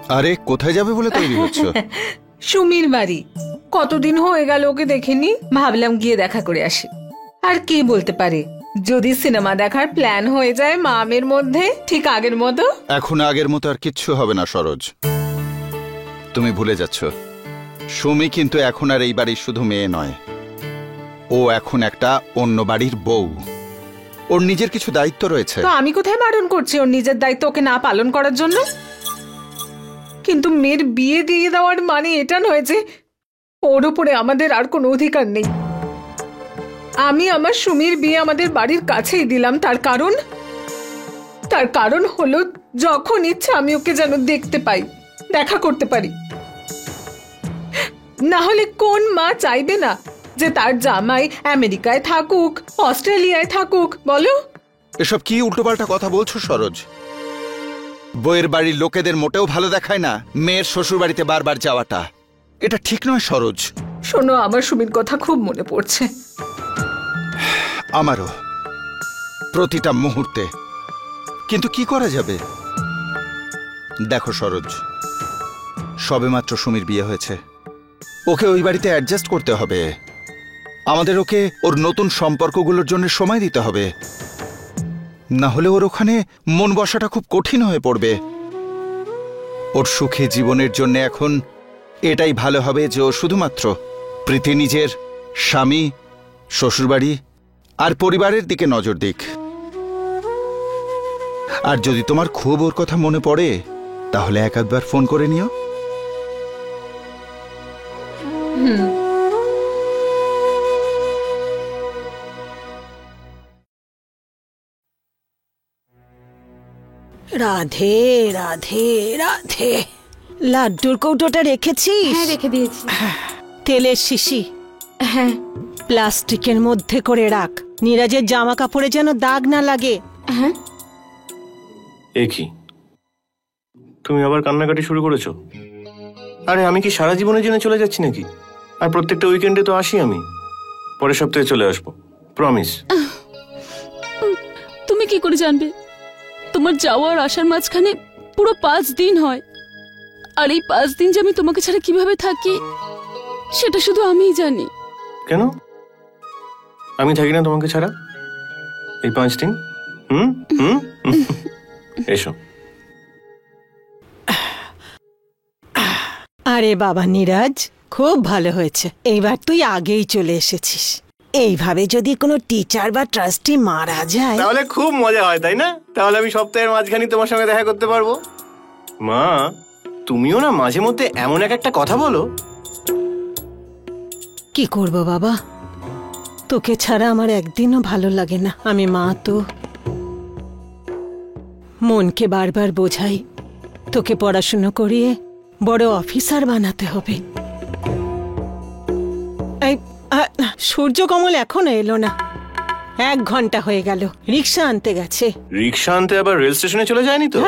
আরে কোথায় যাবে বলে তৈরি হচ্ছ? সুমির বাড়ি। কতদিন হয়ে গেল ওকে দেখিনি, ভাবলাম গিয়ে দেখা করে আসি। আর কে বলতে পারে, যদি সিনেমা দেখার প্ল্যান হয়ে যায় মা মেয়ের মধ্যে ঠিক আগের মতো। এখন আগের মতো আর কিচ্ছু হবে না সরোজ, তুমি ভুলে যাচ্ছ। সুমি কিন্তু এখন আর এই বাড়ির শুধু মেয়ে নয়, ও এখন একটা অন্য বাড়ির বউ। ওর নিজের কিছু দায়িত্ব রয়েছে। তো আমি কোথায় বারণ করছি ওর নিজের দায়িত্ব ওকে না পালন করার জন্য? কিন্তু মেয়ের বিয়ে দিয়ে দেওয়ার মানে এটা নয় যে ওর উপরে আমাদের আর কোনো অধিকার নেই। আমি আমার সুমির বিয়ে আমাদের বাড়ির কাছেই দিলাম, তার কারণ হলো যখন ইচ্ছা আমি ওকে যেন দেখতে পাই, দেখা করতে পারি। না হলে কোন মা চাইবে না যে তার জামাই আমেরিকায় থাকুক, অস্ট্রেলিয়ায় থাকুক, বলো? এসব কি উল্টোপাল্টা কথা বলছো সরোজ? বউয়ের বাড়ির লোকেদের মোটেও ভালো দেখায় না মেয়ের শ্বশুর বাড়িতে বারবার যাওয়াটা। এটা ঠিক নয় সরোজ। শোনো, আমার সুমির কথা খুব মনে পড়ছে। আমারও, প্রতিটা মুহূর্তে। কিন্তু কি করা যাবে? দেখো সরোজ, সবেমাত্র সুমির বিয়ে হয়েছে, ওকে ওই বাড়িতে অ্যাডজাস্ট করতে হবে। আমাদের ওকে ওর নতুন সম্পর্কগুলোর জন্য সময় দিতে হবে, না হলে ওর ওখানে মন বসাটা খুব কঠিন হয়ে পড়বে। ওর সুখী জীবনের জন্য এখন এটাই ভালো হবে যে ও শুধুমাত্র প্রীতি নিজের স্বামী, শ্বশুরবাড়ি আর পরিবারের দিকে নজর দিক। আর যদি তোমার খুব ওর কথা মনে পড়ে তাহলে একবার ফোন করে নিও। রাধে রাধে রাধে। লাড্ডুর কৌটোটা রেখেছিস? হ্যাঁ, রেখে দিয়েছি। তেলের শিশি? হ্যাঁ। প্লাস্টিকের মধ্যে করে রাখ, নীরাজের জামা কাপড়ে যেন দাগ না লাগে। হ্যাঁ। এ কি, তুমি আবার কান্নাকাটি শুরু করেছো? আরে আমি কি সারা জীবনের জন্য চলে যাচ্ছি নাকি? আর প্রত্যেকটা উইকেন্ডে তো আসি আমি, পরের সপ্তাহে চলে আসবো, প্রমিস। তুমি কি করে জানবে? তোমার যাওয়ার আসার মাঝখানে পুরো 5 দিন হয়, আর এই 5 দিন যে আমি তোমাকে ছাড়া কিভাবে থাকি সেটা শুধু আমিই জানি। কেন আমি থাকি না তোমাকে ছাড়া এই 5 দিন? এসো। আরে বাবা নীরাজ, খুব ভালো হয়েছে, এইবার তুই আগেই চলে এসেছিস। এইভাবে যদি কোনো টিচার বা ট্রাস্টি মারা যায় তাহলে খুব মজা হয়, তাই না? তাহলে আমি সপ্তাহের মাঝখানে তোমার সঙ্গে দেখা করতে পারবো। মা, তুমিও না মাঝে মধ্যে এমন একটা কথা বলো। কি করব বাবা, তোকে ছাড়া আমার একদিনও ভালো লাগে না। আমি মা তো, মনকে বারবার বোঝাই তোকে পড়াশুনো করিয়ে বড় অফিসার বানাতে হবে। সূর্যকমল এখনো এলো না, 1 ঘন্টা হয়ে গেল। রিক্সা আনতে গেছে। রিক্সা আনতে আবার রেল স্টেশনে চলে যায়নি তো?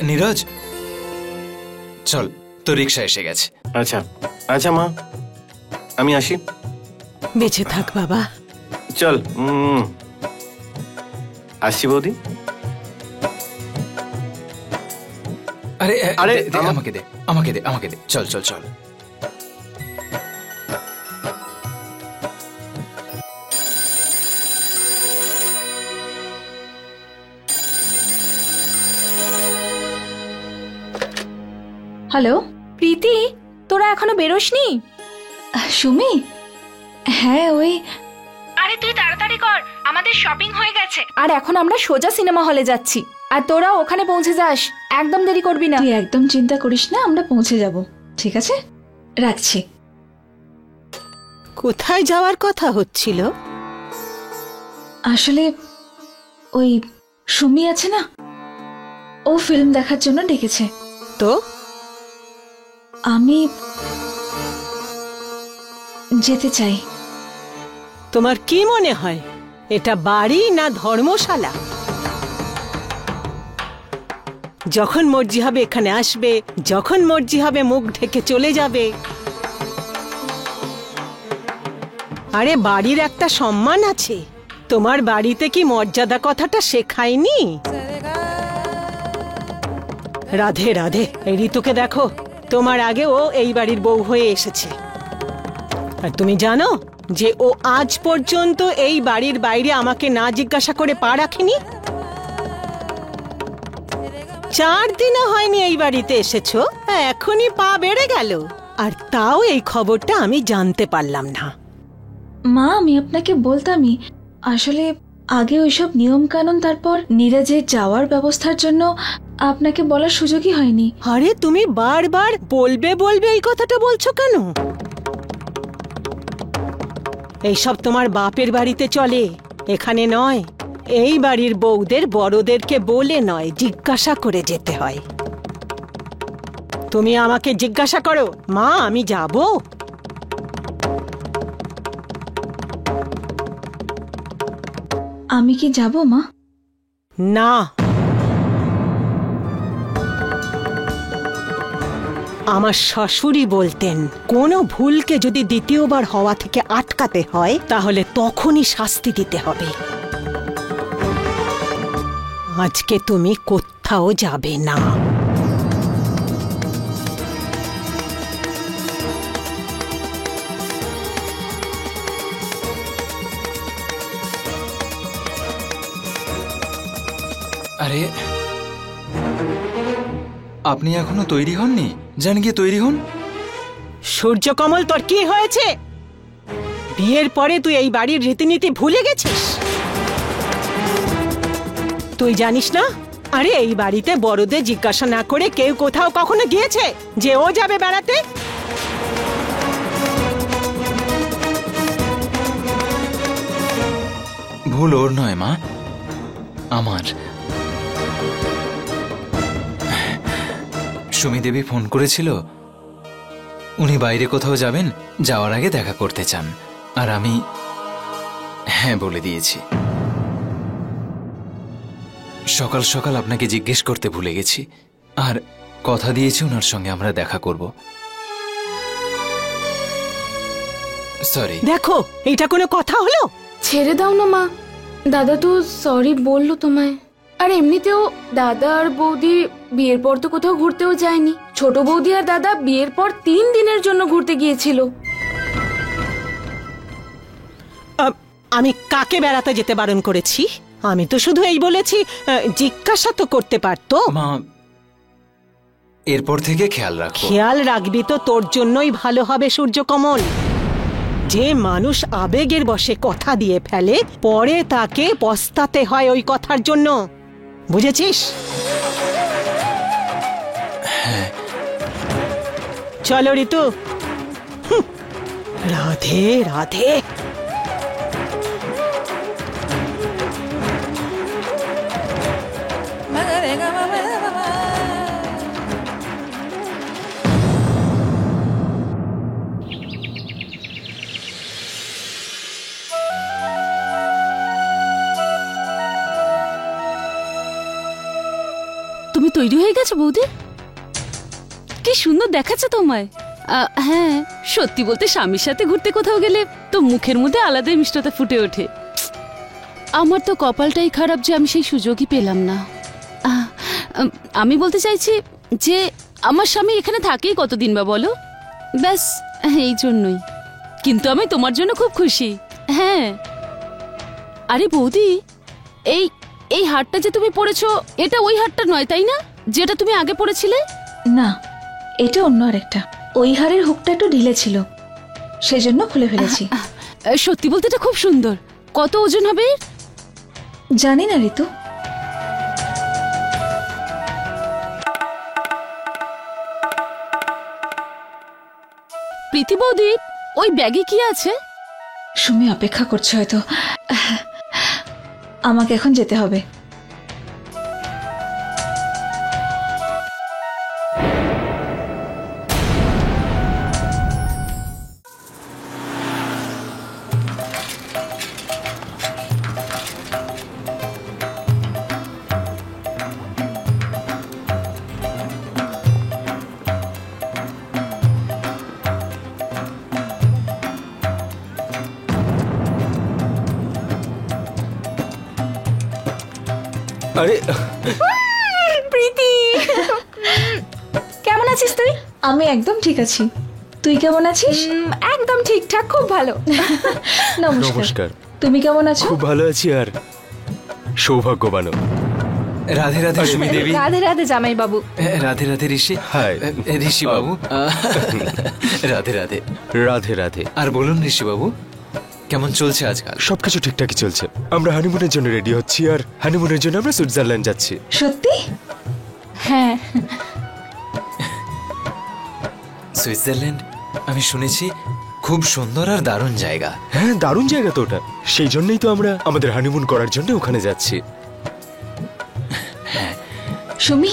নীরজ চল, তো রিক্সা এসে গেছে। আচ্ছা আচ্ছা মা, আমি আসি। বেঁচে থাক বাবা। চল, আসছি বৌদি। আরে আরে আমাকে দে, আমাকে দে, আমাকে দে। চল চল চল। হ্যালো প্রীতি, তোরা এখনো বেরোসনি? সুমি? হ্যাঁ ওই। আরে তুই তাড়াতাড়ি কর, আমাদের শপিং হয়ে গেছে। আর এখন আমরা সোজা সিনেমা হলে যাচ্ছি, আর তোরা ওখানে পৌঁছে যাস, একদম দেরি করবি না। তুই একদম চিন্তা করিস না, আমরা পৌঁছে যাব, ঠিক আছে? রাখছি। কোথায় যাওয়ার কথা হচ্ছিল? আসলে ওই সুমি আছে না, ও ফিল্ম দেখার জন্য ডেকেছে। তো আমি যেতে চাই। তোমার কি মনে হয় এটা বাড়ি না ধর্মশালা? যখন মর্জি হবে এখানে আসবে, যখন মর্জি হবে মুখ ঢেকে চলে যাবে। আরে বাড়ির একটা সম্মান আছে, তোমার বাড়িতে কি মর্যাদা কথাটা শেখায়নি? রাধে রাধে, এই ঋতুকে দেখো, তোমার আগে ও এই বাড়ির বউ হয়ে এসেছে। আর তুমি জানো যে ও আজ পর্যন্ত এই বাড়ির বাইরে আমাকে না জিজ্ঞাসা করে পা রাখেনি। 4 দিনও হয়নি এই বাড়িতে এসেছো, এখনই পা বেড়ে গেল। আর তাও এই খবরটা আমি জানতে পারলাম না। মা, আমি আপনাকে বলতামই, আসলে আগে ওইসব নিয়ম কানুন, তারপর নীরজের যাওয়ার ব্যবস্থার জন্য আপনাকে বলার সুযোগই হয়নি। আরে তুমি বারবার বলবে বলবে এই কথাটা বলছো কেন? এইসব তোমার বাপের বাড়িতে চলে, এখানে নয়। এই বাড়ির বউদের বড়দেরকে বলে নয়, জিজ্ঞাসা করে যেতে হয়। তুমি আমাকে জিজ্ঞাসা করো, মা আমি যাব? আমি কি যাব মা? না, আমার শাশুড়ি বলতেন কোনো ভুলকে যদি দ্বিতীয়বার হওয়া থেকে আটকাতে হয় তাহলে তখনই শাস্তি দিতে হবে। আজকে তুমি কোথাও যাবে না। আরে আপনি এখনো তৈরি হননি? যান গিয়ে তৈরি হন। সূর্যকমল, তোর কি হয়েছে? বিয়ের পরে তুই এই বাড়ির রীতিনীতি ভুলে গেছিস? তুই জানিস না? আরে এই বাড়িতে বড়দের জিজ্ঞাসা না করে কেউ কোথাও কখনো গিয়েছে যে ও যাবে বেড়াতে? ভুল ওর নয় মা, আমার। সুমি দেবী ফোন করেছিল, উনি বাইরে কোথাও যাবেন, যাওয়ার আগে দেখা করতে চান। আর আমি হ্যাঁ বলে দিয়েছি। সকাল সকাল আপনাকে জিজ্ঞেস করতে ভুলে গেছি, আর কথা দিয়েছি ওনার সঙ্গে আমরা দেখা করব। সরি। দেখো, এটা কোনো কথা হলো? ছেড়ে দাও না মা, দাদা তো সরি বললো তোমায়। আর এমনিতেও দাদা আর বৌদি বিয়ের পর তো কোথাও ঘুরতেও যায়নি। ছোট বৌদি আর দাদা বিয়ের পর 3 দিনের জন্য ঘুরতে গিয়েছিল। আমি কাকে বেড়াতে যেতে বারণ করেছি? আমি তো শুধু এই বলেছি জিজ্ঞাসা তো করতে পারতো। মা, এরপর থেকে খেয়াল রাখো। খেয়াল রাখবি তো তোর জন্যই ভালো হবে সূর্যকমল। যে মানুষ আবেগের বশে কথা দিয়ে ফেলে, পরে তাকে পস্তাতে হয় ওই কথার জন্য, বুঝেছিস? হ্যাঁ। চলো ঋতু। রাধে রাধে। তুমি তৈরি হয়ে গেছো বৌদি? কি সুন্দর দেখাচ্ছে তোমায়। হ্যাঁ, সত্যি বলতে স্বামীর সাথে ঘুরতে কোথাও গেলে তো মুখের মধ্যে আলাদাই মিষ্টতা ফুটে ওঠে। আমার তো কপালটাই খারাপ যে আমি সেই সুযোগই পেলাম না। আমি বলতে চাইছি যে আমার স্বামী এখানে থাকেই কতদিন বা বলো, ব্যাস এই জন্যই। কিন্তু আমি তোমার জন্য খুব খুশি। হ্যাঁ। আরে বৌদি, এই এই হারটা যে তুমি পরেছো, এটা ওই হারটা নয় তাই না, যেটা তুমি আগে পরেছিলে? না, এটা অন্য আরেকটা। ওই হারের হুকটা একটু ঢিলে ছিল, সেজন্য খুলে ফেলেছি। সত্যি বলতে এটা খুব সুন্দর। কত ওজন হবে? জানি না ঋতু। প্রীতি বৌদি, ওই ব্যাগে কি আছে? সুমি অপেক্ষা করছে হয়তো। আমাকে এখন যেতে হবে। আরে প্রীতি, কেমন আছিস তুই? আমি একদম ঠিক আছি। তুই কেমন আছিস? একদম ঠিকঠাক, খুব ভালো। নমস্কার। তুমি কেমন আছো? খুব ভালো আছি আর সৌভাগ্যবানও। রাধে রাধে সুমি দেবী। রাধে রাধে জামাই বাবু। রাধে রাধে ঋষি। হাই ঋষি বাবু। রাধে রাধে। রাধে রাধে। আর বলুন ঋষি বাবু, কেমন চলছে আজকাল? সবকিছু ঠিকঠাকই চলছে। আমরা হানিমুনের জন্য রেডি হচ্ছি আর হানিমুনের জন্য আমরা সুইজারল্যান্ড যাচ্ছি। সত্যি? হ্যাঁ, সুইজারল্যান্ড আমি শুনেছি খুব সুন্দর আর দারুণ জায়গা। হ্যাঁ, দারুণ জায়গা তো ওটা। সেই জন্যই তো আমরা আমাদের হানিমুন করার জন্য ওখানে যাচ্ছি। সুমি,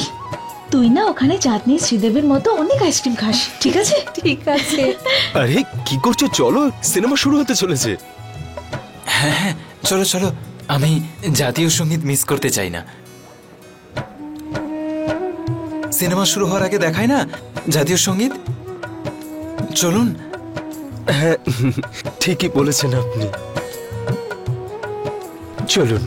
তুই না ওখানে চাঁদনি শ্রীদেবের মতো অনেক আইসক্রিম খাস, ঠিক আছে? ঠিক আছে। আরে কি করছো? চলো, সিনেমা শুরু হতে চলেছে। হ্যাঁ হ্যাঁ, চলো চলো। আমি জাতীয় সঙ্গীত মিস করতে চাই না। সিনেমা শুরু হওয়ার আগে দেখায় না জাতীয় সঙ্গীত? চলুন। হ্যাঁ, ঠিকই বলেছেন আপনি। চলুন।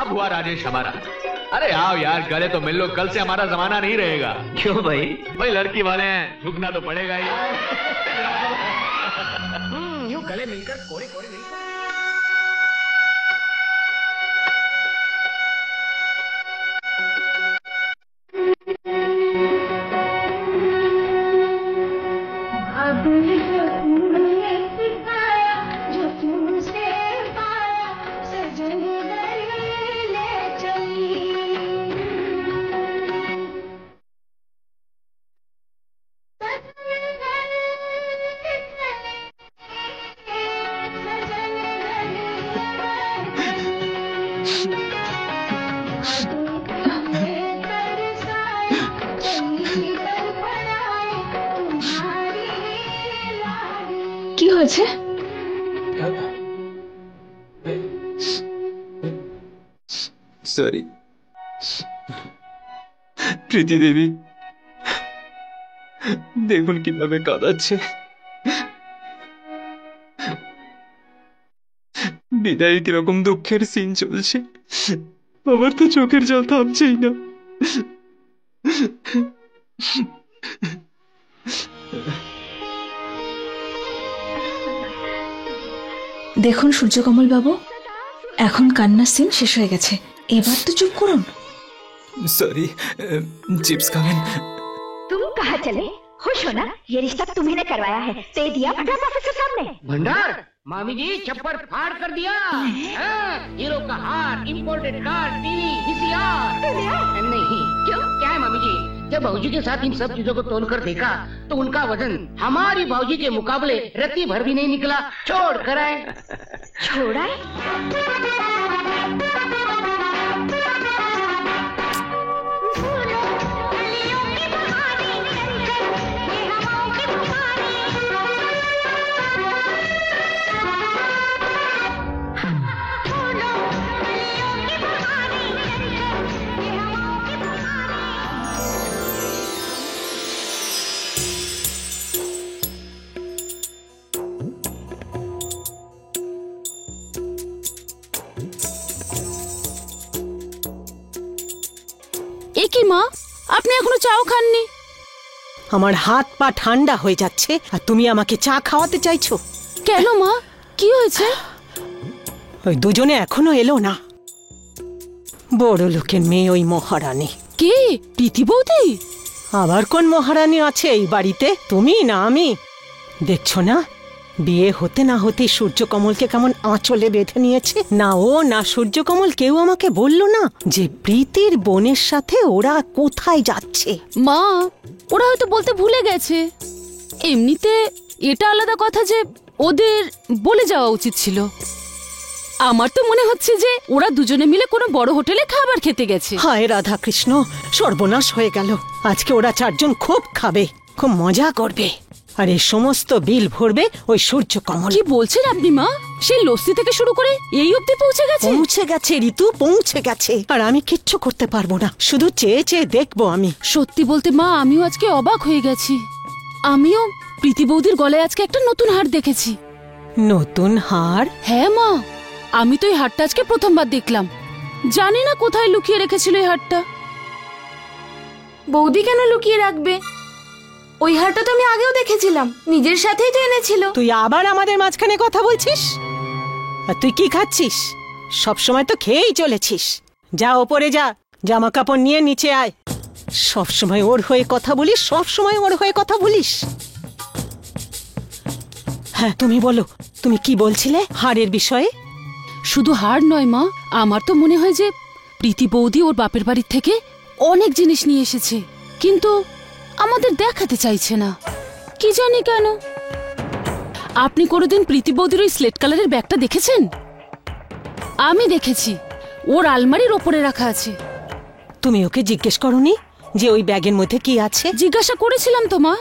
अब हुआ राजेश हमारा। अरे आओ यार, गले तो मिल लो, कल से हमारा जमाना नहीं रहेगा। क्यों भाई? भाई लड़की वाले हैं, झुकना तो पड़ेगा ही। यूं गले मिलकर कोरे कोरे नहीं। কি হয়েছে? সরি প্রীতি দেবী, দেখুন কিভাবে কাঁদাচ্ছে। বিদায় কিরকম দুঃখের সিন চলছে, আমার তো চোখের জল থামছেই না। দেখুন সূর্যকমল বাবু, এখন কান্নার সিন শেষ হয়ে গেছে, এবার তো চুপ করুন। সরি, চিপস খাবেন? तुम कहाँ चले? खुश हो ना? ये रिश्ता तुम्ही ने करवाया है, दे दिया भंडार ऑफिसर साहब ने। भंडार मामी जी छप्पर फाड़ कर दिया। हीरो का हार, इम्पोर्टेड कार, टीवी, VCR। नहीं क्यों? क्या है मामी जी? जब भाऊजी के साथ इन सब चीजों को तोल कर देखा तो उनका वजन हमारी भाऊजी के मुकाबले रत्ती भर भी नहीं निकला। छोड़ कर आए। छोड़ा है? কি মা, আপনি এখনো চাও খাননি? আমার হাত পা ঠান্ডা হয়ে যাচ্ছে আর তুমি আমাকে চা খাওয়াতে চাইছো? কেন মা, কি হয়েছে? ওই দুজনে এখনো এলো না। বড় লোকের মেয়ে ওই মহারানী। কে? প্রীতি বৌদি? আবার কোন মহারানী আছে এই বাড়িতে? তুমি না আমি? দেখছো না বিয়ে হতে না হতে সূর্যকমলকে কেমন আঁচলে বেঁধে নিয়েছে। না ও না সূর্যকমল কেউ আমাকে বলল না যে প্রীতির বোনের সাথে ওরা কোথায় যাচ্ছে। মা, ওরা হয়তো বলতে ভুলে গেছে। এমনিতে এটা আলাদা কথা যে ওদের বলে যাওয়া উচিত ছিল। আমার তো মনে হচ্ছে যে ওরা দুজনে মিলে কোনো বড় হোটেলে খাবার খেতে গেছে। হায় রাধা কৃষ্ণ, সর্বনাশ হয়ে গেল। আজকে ওরা চারজন খুব খাবে, খুব মজা করবে, আর এই সমস্ত বিল ভরবে ওই সূর্যকমল। কি বলছেন আপনি মা? সেই লস্যি থেকে শুরু করে এই অবধি পৌঁছে গেছে? পৌঁছে গেছে ঋতু, পৌঁছে গেছে। আর আমি কিচ্ছু করতে পারবো না, শুধু চেয়ে চেয়ে দেখবো আমি। সত্যি বলতে মা, আমিও আজকে অবাক হয়ে গেছি। আমিও প্রীতি বৌদির গলায় আজকে একটা নতুন হার দেখেছি। নতুন হার? হ্যাঁ মা, আমি তো এই হারটা আজকে প্রথমবার দেখলাম। জানি না কোথায় লুকিয়ে রেখেছিল এই হারটা। বৌদি কেন লুকিয়ে রাখবে? ওই হারটা তো আমি আগেও দেখেছিলাম, নিজের সাথেই তো এনেছিল। তুই আবার আমাদের মাঝখানে কথা বলছিস? আর তুই কি খাচ্ছিস? সব সময় তো খেয়েই চলেছিস। যা ওপরে যা, জামা কাপড় নিয়ে নিচে আয়। সব সময় ওর হয়ে কথা বলিস, সব সময় ওর হয়ে কথা বলিস। হ্যাঁ, তুমি বলো, তুমি কি বলছিলে হারের বিষয়ে? শুধু হার নয় মা, আমার তো মনে হয় যে প্রীতি বৌদি ওর বাপের বাড়ির থেকে অনেক জিনিস নিয়ে এসেছে, কিন্তু আমাদের দেখাতে চাইছে না। কি জানি কেন। আপনি কোনোদিন প্রীতি বৌদির ওই স্লেট কালারের ব্যাগটা দেখেছেন? আমি দেখেছি, ওর আলমারির ওপরে রাখা আছে। তুমি ওকে জিজ্ঞেস করনি যে ওই ব্যাগের মধ্যে কি আছে? জিজ্ঞাসা করেছিলাম তো মা।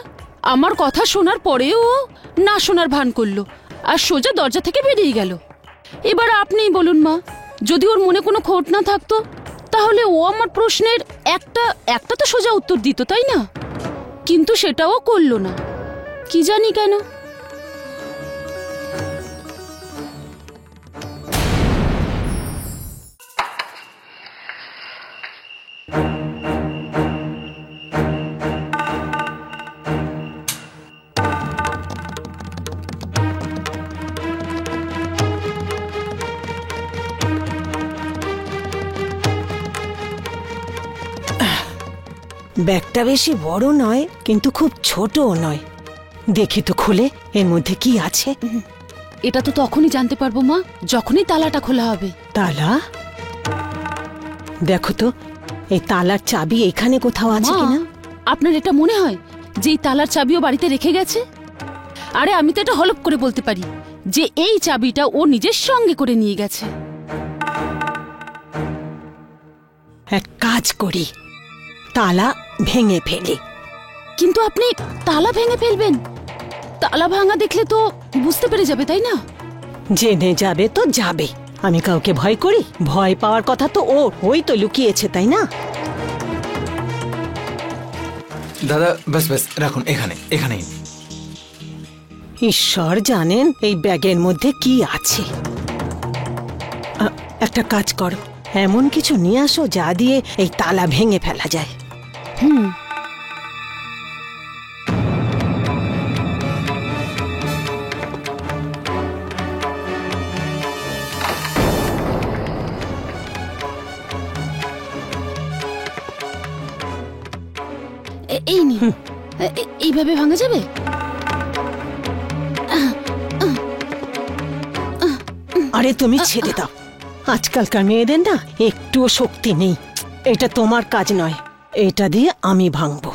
আমার কথা শোনার পরেও ও না শোনার ভান করলো আর সোজা দরজা থেকে বেরিয়ে গেল। এবার আপনিই বলুন মা, যদি ওর মনে কোনো খোট না থাকতো তাহলে ও আমার প্রশ্নের একটা তো সোজা উত্তর দিত, তাই না? কিন্তু সেটাও করলো না। কি জানি কেন। ব্যাগটা বেশি বড় নয়, কিন্তু খুব ছোটও নয়। দেখি তো খুলে এর মধ্যে কি আছে। এটা তো তখনই জানতে পারবো মা, যখনই তালাটা খোলা হবে। তালা? দেখো তো এই তালার চাবি এখানে কোথাও আছে কিনা। আপনার এটা মনে হয় যে এই তালার চাবিও বাড়িতে রেখে গেছে? আরে আমি তো এটা হলপ করে বলতে পারি যে এই চাবিটা ও নিজের সঙ্গে করে নিয়ে গেছে। এক কাজ করি, তালা ভেঙে ফেলি। কিন্তু আপনি তালা ভেঙে ফেলবেন? তালা ভাঙা দেখলে তো বুঝতে পেরে যাবে, তাই না? জেনে যাবে তো যাবে, আমি কাউকে ভয় করি? ভয় পাওয়ার কথা তো ওই তো লুকিয়েছে, তাই না? দাদা ব্যাস ব্যাস রাখুন, এখানেই। ঈশ্বর জানেন এই ব্যাগের মধ্যে কি আছে। একটা কাজ করো, এমন কিছু নিয়ে আসো যা দিয়ে এই তালা ভেঙে ফেলা যায়। এই নি, এইভাবে ভাঙা যাবে? আরে তুমি ছেড়ে দাও, আজকালকার মেয়েদের না একটুও শক্তি নেই। এটা তোমার কাজ নয়, এটা দিয়ে আমি ভাঙবো।